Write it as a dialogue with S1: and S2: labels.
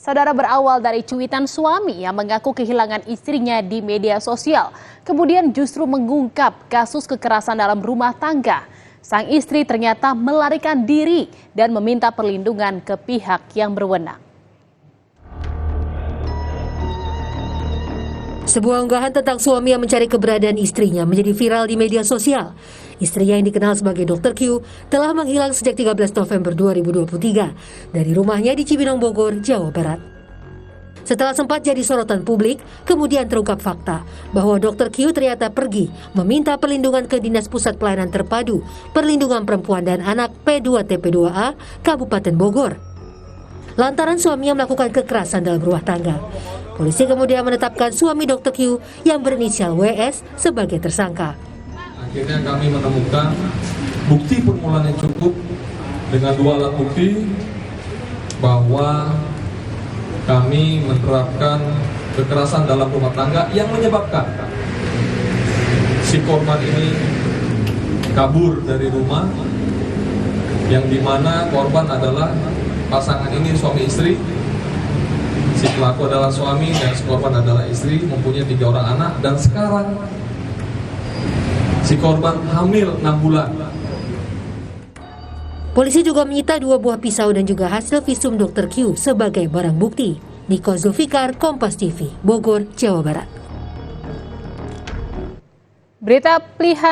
S1: Saudara, berawal dari cuitan suami yang mengaku kehilangan istrinya di media sosial, kemudian justru mengungkap kasus kekerasan dalam rumah tangga. Sang istri ternyata melarikan diri dan meminta perlindungan ke pihak yang berwenang.
S2: Sebuah unggahan tentang suami yang mencari keberadaan istrinya menjadi viral di media sosial. Istrinya yang dikenal sebagai Dr. Q telah menghilang sejak 13 November 2023 dari rumahnya di Cibinong, Bogor, Jawa Barat. Setelah sempat jadi sorotan publik, kemudian terungkap fakta bahwa Dr. Q ternyata pergi meminta perlindungan ke Dinas Pusat Pelayanan Terpadu Perlindungan Perempuan dan Anak P2TP2A Kabupaten Bogor, lantaran suaminya melakukan kekerasan dalam rumah tangga. Polisi kemudian menetapkan suami Dr. Q yang berinisial WS sebagai tersangka.
S3: Akhirnya kami menemukan bukti permulaan yang cukup dengan 2 alat bukti bahwa kami menerapkan kekerasan dalam rumah tangga yang menyebabkan si korban ini kabur dari rumah, yang dimana korban adalah pasangan ini suami istri. Si pelaku adalah suami dan si korban adalah istri, mempunyai 3 orang anak, dan sekarang si korban hamil 6 bulan.
S2: Polisi juga menyita 2 buah pisau dan juga hasil visum Dr. Q sebagai barang bukti. Niko Zulfikar, Kompas TV, Bogor, Jawa Barat.
S1: Berita peliharaan